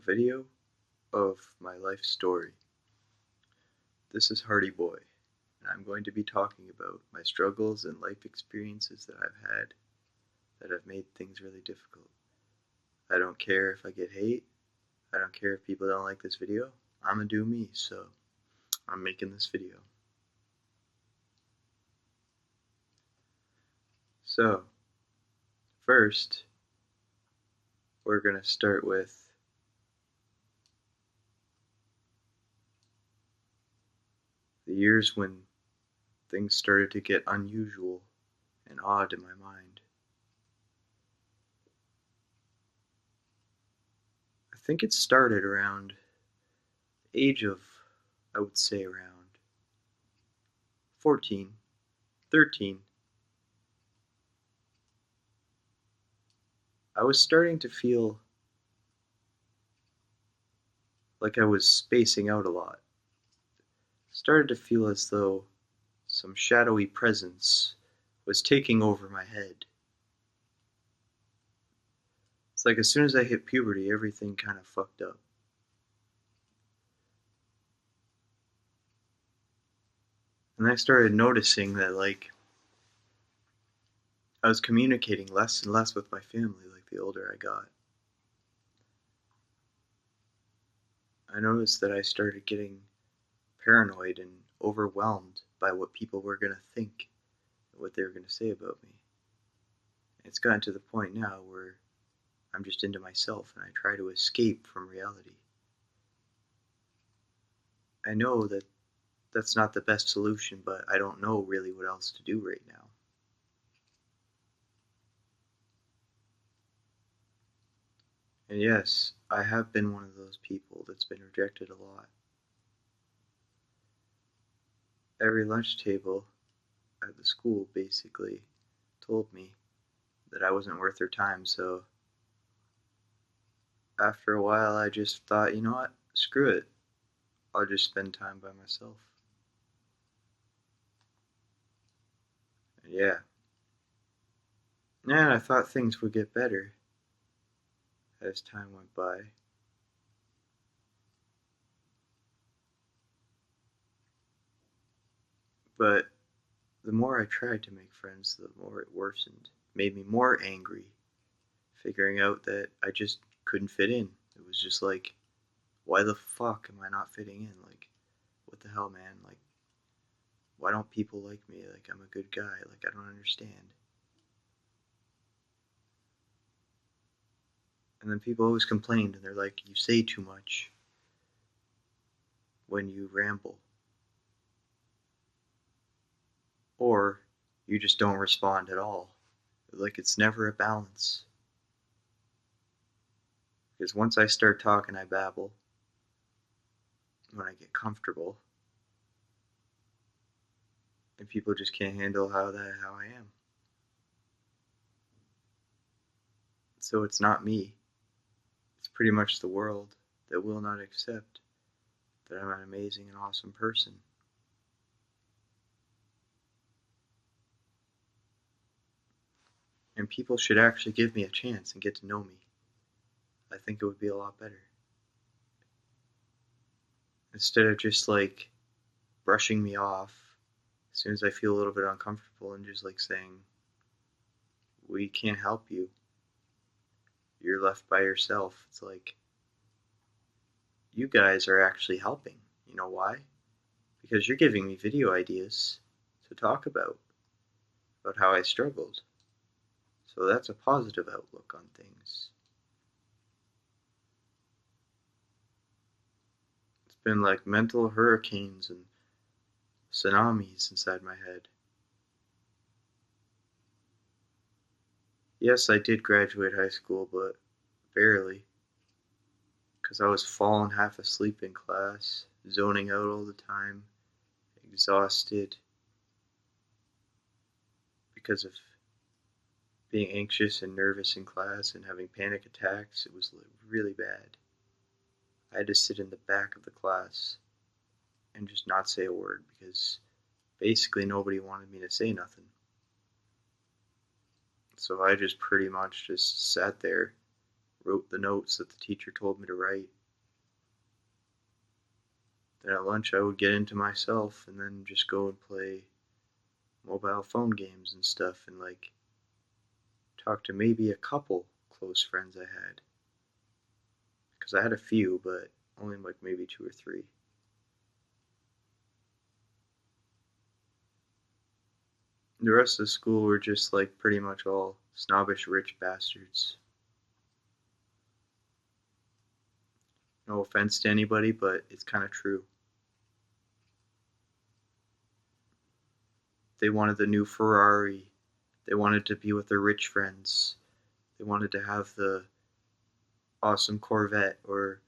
video of my life story. This is Hardy Boy, and I'm going to be talking about my struggles and life experiences that I've had that have made things really difficult. I don't care if I get hate, I don't care if people don't like this video, I'm gonna do me, so I'm making this video. So, first, we're gonna start with the years when things started to get unusual and odd in my mind. I think it started around the age of, I would say around 14, 13. I was starting to feel like I was spacing out a lot. Started to feel as though some shadowy presence was taking over my head. It's like as soon as I hit puberty, everything kind of fucked up. And I started noticing that, I was communicating less and less with my family, the older I got. I noticed that I started getting paranoid and overwhelmed by what people were going to think, what they were going to say about me. It's gotten to the point now where I'm just into myself and I try to escape from reality. I know that that's not the best solution, but I don't know really what else to do right now. And yes, I have been one of those people that's been rejected a lot. Every lunch table at the school basically told me that I wasn't worth their time, so after a while I just thought, you know what, screw it, I'll just spend time by myself. And yeah. And I thought things would get better as time went by. But the more I tried to make friends, the more it worsened. Made me more angry, figuring out that I just couldn't fit in. It was just like, why the fuck am I not fitting in? What the hell, man? Why don't people like me? I'm a good guy. I don't understand. And then people always complained, and they're like, you say too much when you ramble. Or you just don't respond at all. It's never a balance. Because once I start talking, I babble. When I get comfortable. And people just can't handle how I am. So it's not me. It's pretty much the world that will not accept that I'm an amazing and awesome person. And people should actually give me a chance and get to know me. I think it would be a lot better. Instead of just brushing me off as soon as I feel a little bit uncomfortable and just saying, we can't help you. You're left by yourself. It's you guys are actually helping. You know why? Because you're giving me video ideas to talk about how I struggled. So that's a positive outlook on things. It's been like mental hurricanes and tsunamis inside my head. Yes, I did graduate high school, but barely. Because I was falling half asleep in class, zoning out all the time, exhausted because of being anxious and nervous in class and having panic attacks. It was really bad. I had to sit in the back of the class and just not say a word because basically nobody wanted me to say nothing. So I just pretty much just sat there wrote the notes that the teacher told me to write. Then at lunch I would get into myself and then just go and play mobile phone games and stuff and talk to maybe a couple close friends I had. Because I had a few, but only maybe 2 or 3. The rest of the school were just pretty much all snobbish rich bastards. No offense to anybody, but it's kind of true. They wanted the new Ferrari. They wanted to be with their rich friends. They wanted to have the awesome Corvette or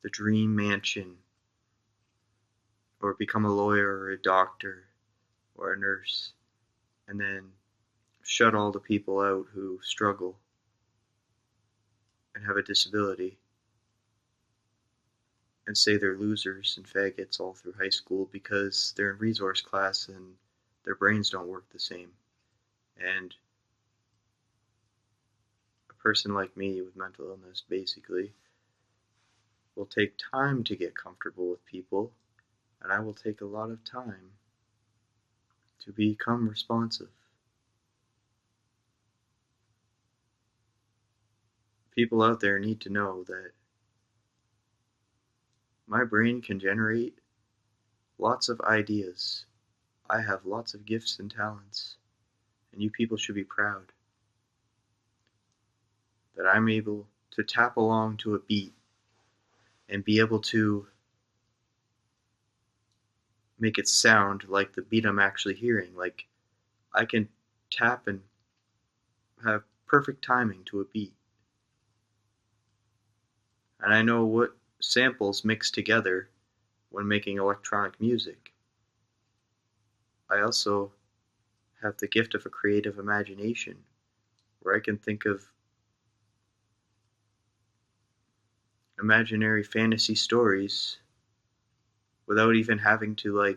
the dream mansion or become a lawyer or a doctor or a nurse, and then shut all the people out who struggle and have a disability and say they're losers and faggots all through high school because they're in resource class and their brains don't work the same. And a person like me with mental illness basically will take time to get comfortable with people, and I will take a lot of time to become responsive. People out there need to know that my brain can generate lots of ideas. I have lots of gifts and talents, and you people should be proud that I'm able to tap along to a beat and be able to make it sound like the beat I'm actually hearing. Like, I can tap and have perfect timing to a beat. And I know what samples mix together when making electronic music. I also have the gift of a creative imagination where I can think of imaginary fantasy stories without even having to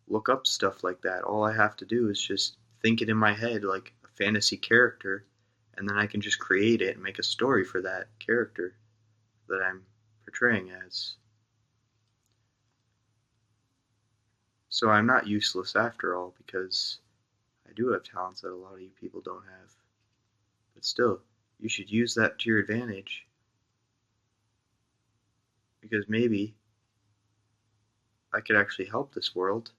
look up stuff like that. All I have to do is just think it in my head like a fantasy character, and then I can just create it and make a story for that character that I'm portraying as. So I'm not useless after all, because I do have talents that a lot of you people don't have. But still, you should use that to your advantage, because maybe I could actually help this world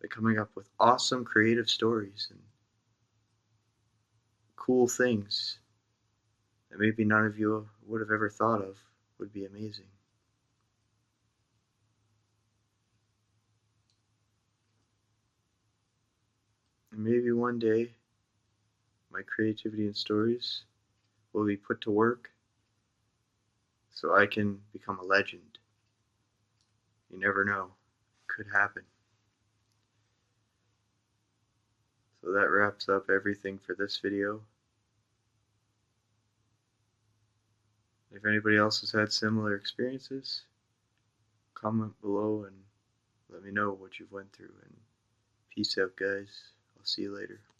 by coming up with awesome creative stories and cool things that maybe none of you would have ever thought of would be amazing. And maybe one day my creativity and stories will be put to work so I can become a legend. You never know. It could happen. So that wraps up everything for this video. If anybody else has had similar experiences, comment below and let me know what you've went through. And peace out, guys. I'll see you later.